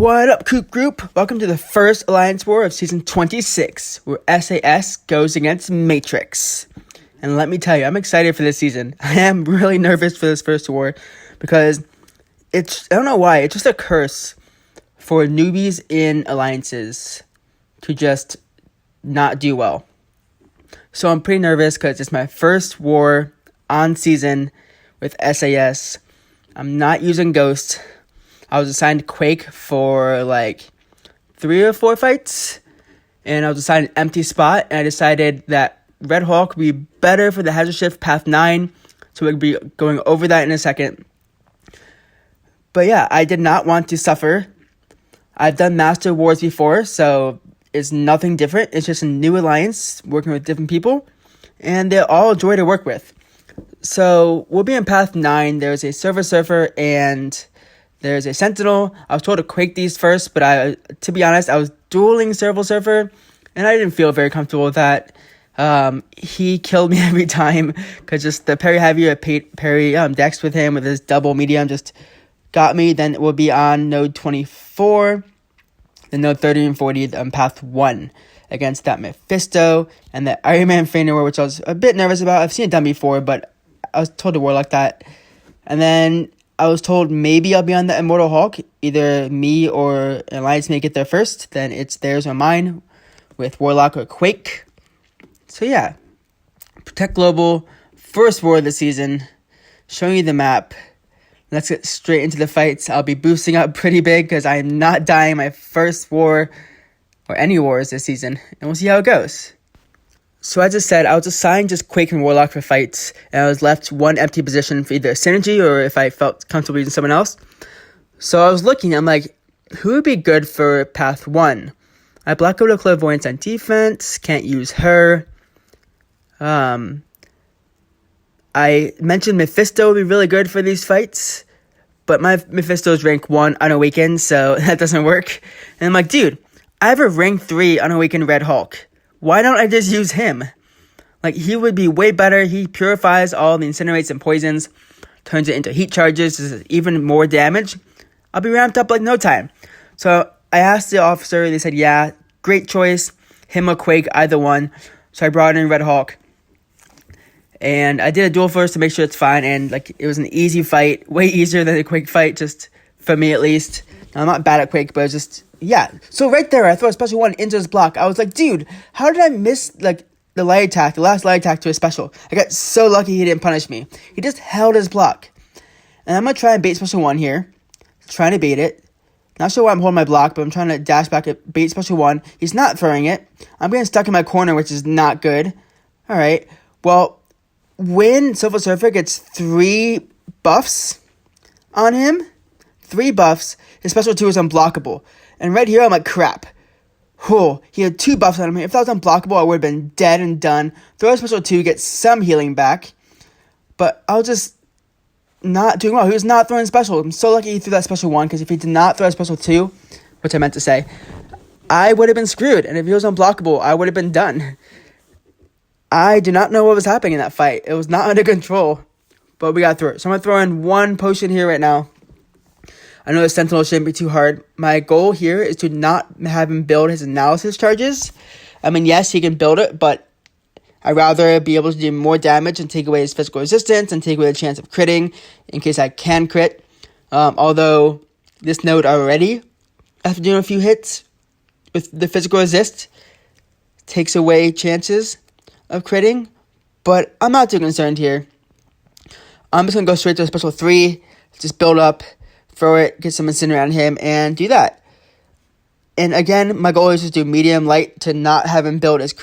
What up, Coop Group? Welcome to the first Alliance War of Season 26, where SAS goes against Matrix. And let me tell you, I'm excited for this season. I am really nervous for this first war, because I don't know why, it's just a curse for newbies in alliances to just not do well. So I'm pretty nervous, because it's my first war on season with SAS. I'm not using Ghost. I was assigned Quake for like 3 or 4 fights, and I was assigned an empty spot, and I decided that Red Hawk would be better for the hazard shift path 9, so we'll be going over that in a second. But yeah, I did not want to suffer. I've done Master Wars before, so it's nothing different. It's just a new alliance, working with different people, and they're all a joy to work with. So we'll be in path 9. There's a Silver Surfer and there's a Sentinel. I was told to Quake these first, but to be honest, I was dueling Silver Surfer, and I didn't feel very comfortable with that. He killed me every time, because just the parry heavy parry dex with him with his double medium just got me. Then it will be on node 24, then node 30 and 40, path 1 against that Mephisto and that Iron Man Trainer, which I was a bit nervous about. I've seen it done before, but I was told to Warlock that. And then I was told maybe I'll be on the Immortal Hulk. Either me or an alliance may get there first. Then it's theirs or mine with Warlock or Quake. So yeah, Protect Global, first war of the season. Showing you the map. Let's get straight into the fights. I'll be boosting up pretty big, because I am not dying my first war or any wars this season. And we'll see how it goes. So as I said, I was assigned just Quake and Warlock for fights, and I was left one empty position for either Synergy or if I felt comfortable using someone else. So I was looking, I'm like, who would be good for path 1? I block out a Clairvoyance on defense, can't use her. I mentioned Mephisto would be really good for these fights, but my Mephisto is rank 1 unawakened, so that doesn't work. And I'm like, dude, I have a rank 3 unawakened Red Hulk. Why don't I just use him? Like, he would be way better. He purifies all the incinerates and poisons, turns it into heat charges, does even more damage. I'll be ramped up like no time. So I asked the officer, they said, yeah, great choice. Him or Quake, either one. So I brought in Red Hawk. And I did a duel first to make sure it's fine, and like it was an easy fight, way easier than the Quake fight, just for me at least. Now, I'm not bad at Quake, but it's just, yeah. So right there, I threw a special one into his block. I was like, dude, how did I miss like the light attack, the last light attack to a special? I got so lucky he didn't punish me. He just held his block. And I'm going to try and bait special 1 here. Trying to bait it. Not sure why I'm holding my block, but I'm trying to dash back at bait special 1. He's not throwing it. I'm getting stuck in my corner, which is not good. Alright, well, when Silver Surfer gets 3 buffs on him, 3 buffs, his special 2 is unblockable. And right here, I'm like, crap. Whoa, he had 2 buffs on him. If that was unblockable, I would have been dead and done. Throw a special 2, get some healing back. But I was just not doing well. He was not throwing special. I'm so lucky he threw that special 1, because if he did not throw a special 2, which I meant to say, I would have been screwed. And if he was unblockable, I would have been done. I do not know what was happening in that fight. It was not under control, but we got through it. So I'm going to throw in 1 potion here right now. I know the Sentinel shouldn't be too hard. My goal here is to not have him build his analysis charges. I mean, yes, he can build it, but I'd rather be able to do more damage and take away his physical resistance and take away the chance of critting in case I can crit. Although this node already, after doing a few hits with the physical resist, takes away chances of critting, but I'm not too concerned here. I'm just going to go straight to a special 3, just build up, throw it, get some incinerate on him, and do that. And again, my goal is just do medium light to not have him build his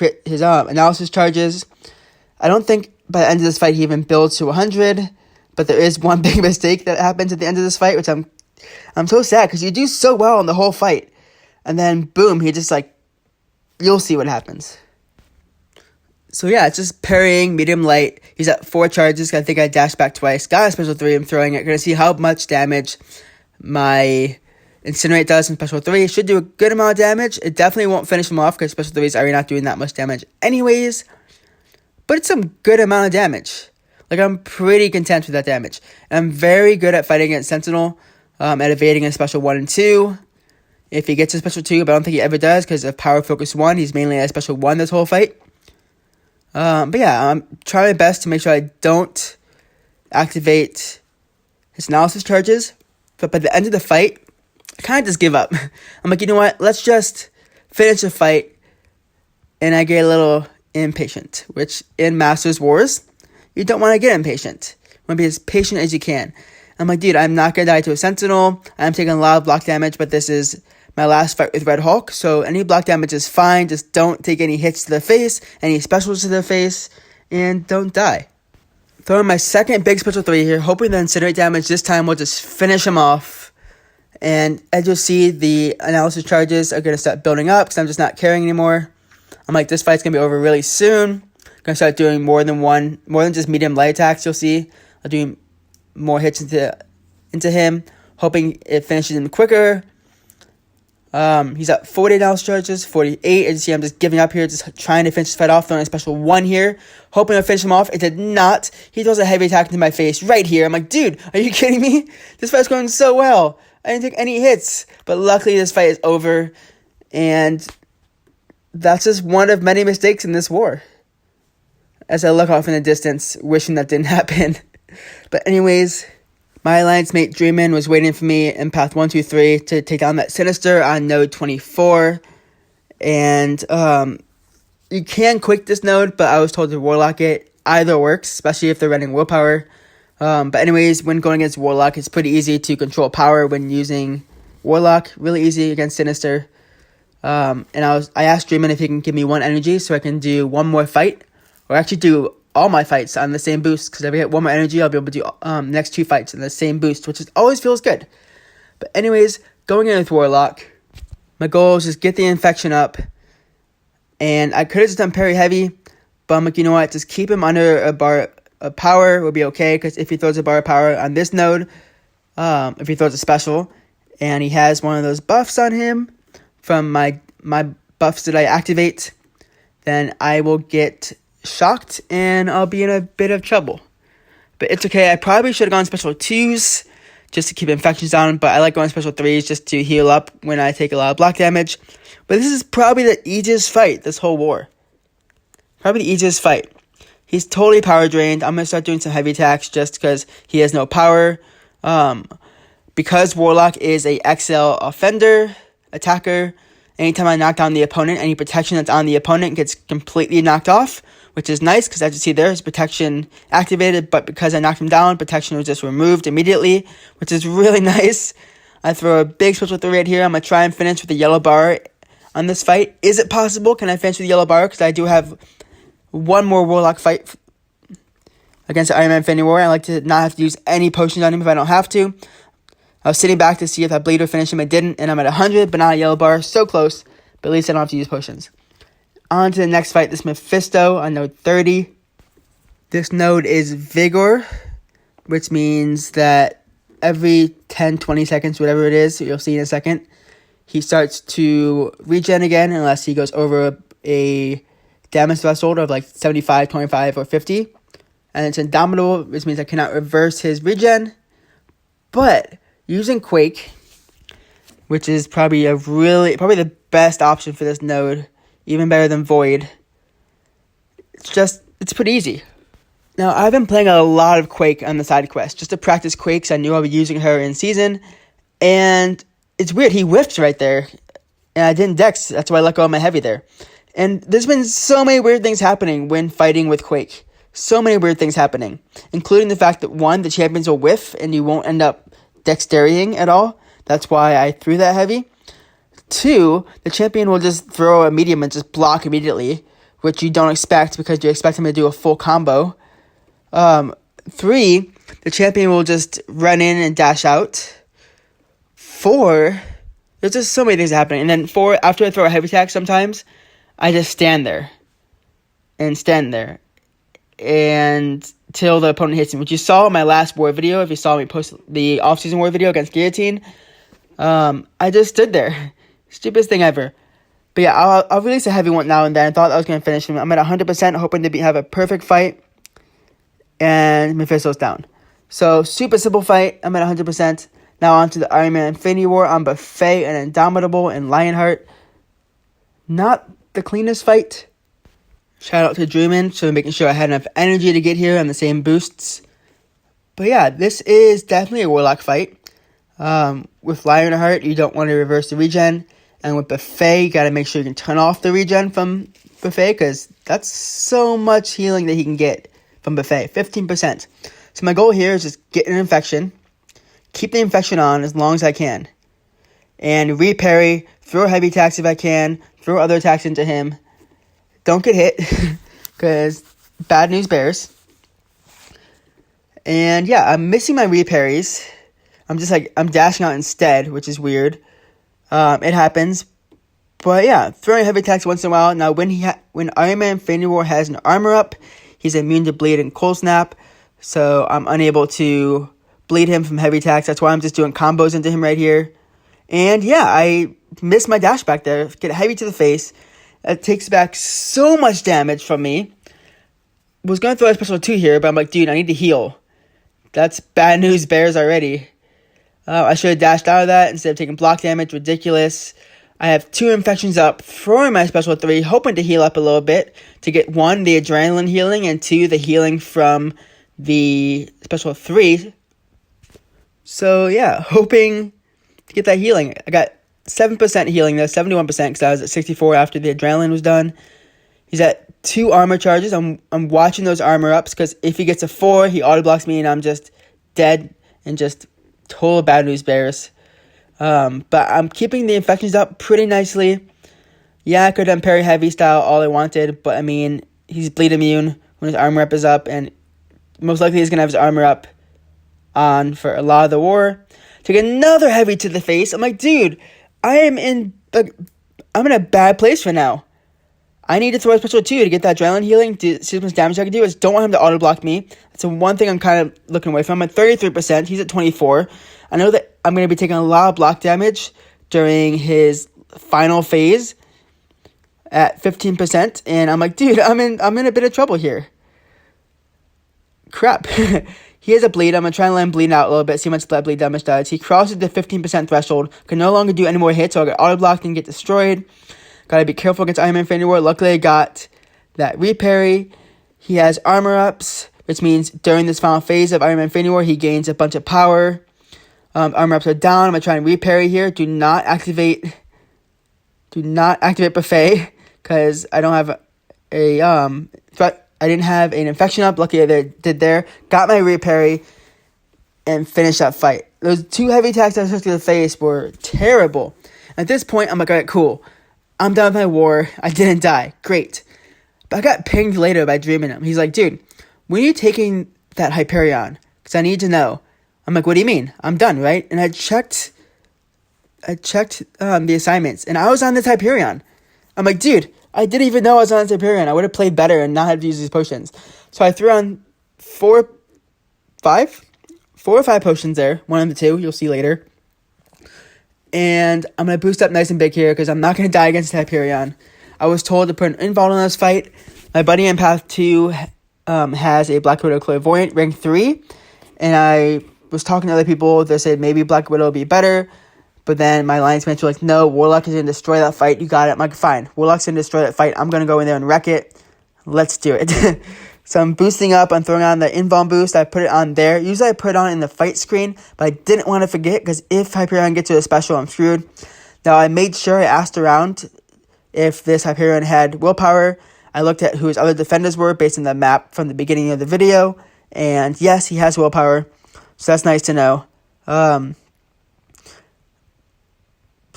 analysis charges. I don't think by the end of this fight he even builds to 100, but there is one big mistake that happens at the end of this fight, which I'm so sad, because you do so well in the whole fight, and then boom, he just like, you'll see what happens. So yeah, it's just parrying, medium light. He's at 4 charges. I think I dashed back twice. Got a special 3. I'm throwing it. Gonna see how much damage my Incinerate does in special 3. Should do a good amount of damage. It definitely won't finish him off, because special 3 is already not doing that much damage anyways. But it's some good amount of damage. Like, I'm pretty content with that damage. And I'm very good at fighting against Sentinel, at evading a special 1 and 2. if he gets a special 2, but I don't think he ever does because of power focus 1. He's mainly a special 1 this whole fight. But yeah, I'm trying my best to make sure I don't activate his analysis charges. But by the end of the fight, I kind of just give up. I'm like, you know what? Let's just finish the fight. And I get a little impatient, which in Masters Wars, you don't want to get impatient. You want to be as patient as you can. I'm like, dude, I'm not going to die to a Sentinel. I'm taking a lot of block damage, but this is my last fight with Red Hulk. So any block damage is fine. Just don't take any hits to the face, any specials to the face, and don't die. Throwing my second big special 3 here, hoping the incinerate damage this time will just finish him off. And as you'll see, the analysis charges are going to start building up because I'm just not caring anymore. I'm like, this fight's going to be over really soon. I'm going to start doing more than just medium light attacks, you'll see. I'll do more hits into him, hoping it finishes him quicker. He's at 40 analysis charges, 48. As you see, I'm just giving up here, just trying to finish this fight off, throwing a special 1 here, hoping to finish him off. It did not. He throws a heavy attack into my face right here. I'm like, dude, are you kidding me? This fight's going so well. I didn't take any hits. But luckily, this fight is over, and that's just one of many mistakes in this war. As I look off in the distance, wishing that didn't happen. But anyways, my alliance mate Dreamin was waiting for me in path 123 to take down that Sinister on node 24. And you can Quake this node, but I was told to Warlock it. Either works, especially if they're running willpower. But anyways, when going against Warlock, it's pretty easy to control power when using Warlock. Really easy against Sinister. And I asked Dreamin if he can give me 1 energy so I can do one more fight. Or actually do all my fights on the same boost. Because if I get 1 more energy, I'll be able to do next 2 fights in the same boost. Which always feels good. But anyways, going in with Warlock. My goal is just get the infection up. And I could have just done parry heavy. But I'm like, you know what? Just keep him under a bar of power will be okay. Because if he throws a bar of power on this node. If he throws a special. And he has one of those buffs on him. From my buffs that I activate. Then I will get shocked and I'll be in a bit of trouble. But it's okay. I probably should have gone special 2s just to keep infections down, but I like going special 3s just to heal up when I take a lot of block damage. But this is probably the easiest fight this whole war. Probably the easiest fight. He's totally power drained. I'm going to start doing some heavy attacks just because he has no power. Because Warlock is a XL offender, attacker, anytime I knock down the opponent, any protection that's on the opponent gets completely knocked off, which is nice because as you see there, his protection activated, but because I knocked him down, protection was just removed immediately, which is really nice. I throw a big special 3 right here. I'm going to try and finish with a yellow bar on this fight. Is it possible? Can I finish with a yellow bar? Because I do have one more Warlock fight against the Iron Man Infinity War. I like to not have to use any potions on him if I don't have to. I was sitting back to see if that bleed would finish him. I didn't, and I'm at 100, but not a yellow bar. So close, but at least I don't have to use potions. On to the next fight, this Mephisto on node 30. This node is Vigor, which means that every 10, 20 seconds, whatever it is, you'll see in a second, he starts to regen again unless he goes over a damage threshold of like 75, 25, or 50. And it's indomitable, which means I cannot reverse his regen. But using Quake, which is probably the best option for this node, even better than Void. It's pretty easy. Now, I've been playing a lot of Quake on the side quest, just to practice Quake, because I knew I was using her in season, and it's weird, he whiffed right there, and I didn't dex, that's why I let go of my heavy there. And there's been so many weird things happening when fighting with Quake. So many weird things happening, including the fact that 1, the champions will whiff, and you won't end up dexterying at all. That's why I threw that heavy. 2, the champion will just throw a medium and just block immediately, which you don't expect because you expect him to do a full combo. 3, the champion will just run in and dash out. 4, there's just so many things happening. And then 4, after I throw a heavy attack sometimes, I just stand there. And till the opponent hits me, which you saw in my last war video. If you saw me post the off-season war video against Guillotine, I just stood there. Stupidest thing ever. But yeah, I'll release a heavy one now and then. I thought I was going to finish him. I'm at 100%, hoping to have a perfect fight. And Mephisto's down. So, super simple fight. I'm at 100%. Now on to the Iron Man Infinity War on Buffet and Indomitable and Lionheart. Not the cleanest fight. Shout out to Drewman for making sure I had enough energy to get here on the same boosts. But yeah, this is definitely a Warlock fight. With Lionheart, you don't want to reverse the regen. And with Buffet, you got to make sure you can turn off the regen from Buffet, because that's so much healing that he can get from Buffet, 15%. So my goal here is just get an infection, keep the infection on as long as I can, and reparry, throw heavy attacks if I can, throw other attacks into him. Don't get hit, because bad news bears. And yeah, I'm missing my reparries. I'm dashing out instead, which is weird. It happens. But yeah, throwing heavy attacks once in a while. Now, when Iron Man Infinity War has an armor up, he's immune to bleed and cold snap. So I'm unable to bleed him from heavy attacks. That's why I'm just doing combos into him right here. And yeah, I missed my dash back there. Get heavy to the face. It takes back so much damage from me. Was going to throw a special 2 here, but I'm like, dude, I need to heal. That's bad news bears already. I should have dashed out of that instead of taking block damage. Ridiculous. I have 2 infections up, throwing my special 3, hoping to heal up a little bit to get 1, the adrenaline healing, and 2, the healing from the special 3. So yeah, hoping to get that healing. I got 7% healing though, 71% because I was at 64 after the adrenaline was done. He's at 2 armor charges. I'm watching those armor ups because if he gets a 4, he auto blocks me and I'm just dead and just total bad news bears. But I'm keeping the infections up pretty nicely. Yeah, I could have done parry heavy style all I wanted, but I mean, he's bleed immune when his armor up is up, and most likely he's going to have his armor up on for a lot of the war. Take another heavy to the face. I'm like, dude, I'm in a bad place for now. I need to throw a special 2 to get that adrenaline healing, to see how much damage I can do. I just don't want him to auto block me. That's the one thing I'm kind of looking away from. I'm at 33%. He's at 24. I know that I'm going to be taking a lot of block damage during his final phase at 15%. And I'm like, dude, I'm in a bit of trouble here. Crap. He has a bleed. I'm going to try and let him bleed out a little bit, see how much that bleed damage does. He crosses the 15% threshold. Can no longer do any more hits, so I'll get auto blocked and get destroyed. Gotta be careful against Iron Man Infinity War. Luckily, I got that reparry. He has armor ups, which means during this final phase of Iron Man Infinity War, he gains a bunch of power. Armor ups are down. I'm gonna try and reparry here. Do not activate Buffet, because I don't have a threat. I didn't have an infection up. Luckily, I did there. Got my reparry and finished that fight. Those 2 heavy attacks I took to the face were terrible. At this point, I'm like, alright, cool. I'm done with my war. I didn't die. Great. But I got pinged later by dreaming him. He's like, dude, when are you taking that Hyperion? Because I need to know. I'm like, what do you mean? I'm done, right? And I checked the assignments, and I was on this Hyperion. I'm like, dude, I didn't even know I was on this Hyperion. I would have played better and not had to use these potions. So I threw on 4 or 5 potions there. One of the 2, you'll see later. And I'm going to boost up nice and big here because I'm not going to die against Hyperion. I was told to put an invuln in this fight. My buddy in Path 2 has a Black Widow Clairvoyant, rank 3. And I was talking to other people. They said maybe Black Widow would be better. But then my alliance mates were like, no, Warlock is going to destroy that fight. You got it. I'm like, fine. Warlock's going to destroy that fight. I'm going to go in there and wreck it. Let's do it. So I'm boosting up. I'm throwing on the invuln boost. I put it on there. Usually I put it on in the fight screen, but I didn't want to forget because if Hyperion gets to a special, I'm screwed. Now I made sure I asked around if this Hyperion had willpower. I looked at who his other defenders were based on the map from the beginning of the video. And yes, he has willpower. So that's nice to know. So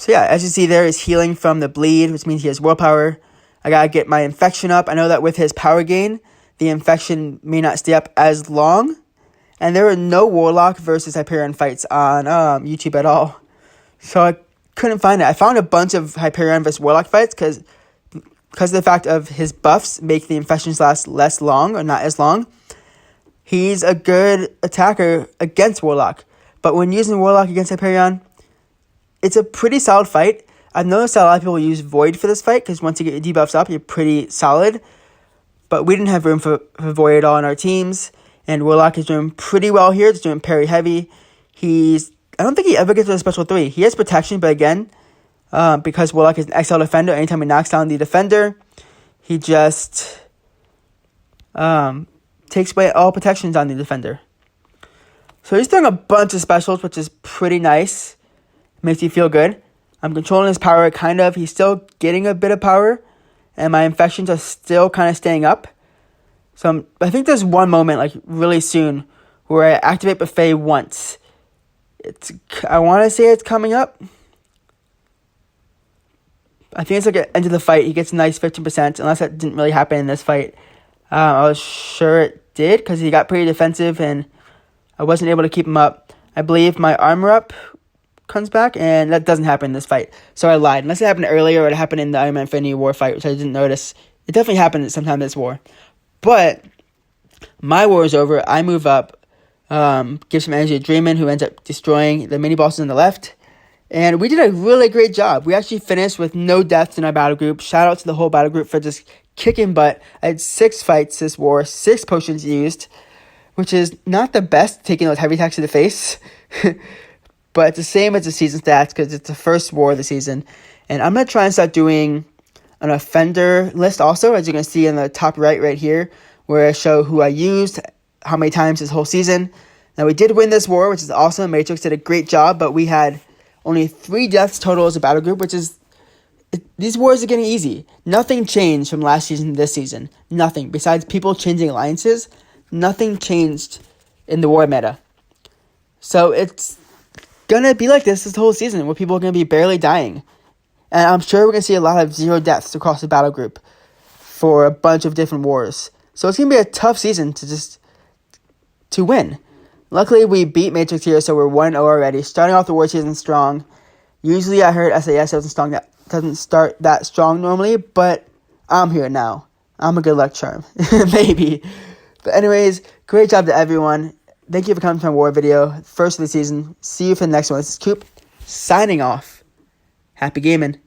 yeah, as you see there is healing from the bleed, which means he has willpower. I gotta get my infection up. I know that with his power gain, the infection may not stay up as long. And there were no Warlock versus Hyperion fights on YouTube at all. So I couldn't find it. I found a bunch of Hyperion versus Warlock fights because of the fact of his buffs make the infections last less long or not as long. He's a good attacker against Warlock. But when using Warlock against Hyperion, it's a pretty solid fight. I've noticed that a lot of people use Void for this fight because once you get your debuffs up, you're pretty solid. But we didn't have room for Void at all in our teams. And Warlock is doing pretty well here. It's doing parry heavy. He's I don't think he ever gets to a special 3. He has protection, but again, because Warlock is an XL defender, anytime he knocks down the defender, he just takes away all protections on the defender. So he's doing a bunch of specials, which is pretty nice. Makes you feel good. I'm controlling his power, kind of. He's still getting a bit of power, and my infections are still kind of staying up. So I think there's one moment, like really soon, where I activate Buffet once. I want to say it's coming up. I think it's like at the end of the fight. He gets a nice 15%, unless that didn't really happen in this fight. I was sure it did, because he got pretty defensive, and I wasn't able to keep him up. I believe my armor up comes back, and that doesn't happen in this fight. So I lied. Unless it happened earlier, or it happened in the Iron Man Infinity War fight, which I didn't notice. It definitely happened sometime this war. But my war is over. I move up. Give some energy to Dreamin', who ends up destroying the mini bosses on the left. And we did a really great job. We actually finished with no deaths in our battle group. Shout out to the whole battle group for just kicking butt. I had 6 fights this war, 6 potions used, which is not the best, taking those heavy attacks to the face. But it's the same as the season stats, because it's the first war of the season. And I'm going to try and start doing an offender list also, as you can see in the top right here, where I show who I used, how many times this whole season. Now, we did win this war, which is awesome. Matrix did a great job, but we had only 3 deaths total as a battle group, which is... These wars are getting easy. Nothing changed from last season to this season. Nothing. Besides people changing alliances, nothing changed in the war meta. So it's going to be like this whole season, where people are going to be barely dying. And I'm sure we're going to see a lot of 0 deaths across the battle group for a bunch of different wars. So it's going to be a tough season to win. Luckily, we beat Matrix here, so we're 1-0 already. Starting off the war season strong. Usually, I heard SAS doesn't start that strong normally, but I'm here now. I'm a good luck charm. Maybe. But anyways, great job to everyone. Thank you for coming to my war video. First of the season. See you for the next one. This is Coop, signing off. Happy gaming.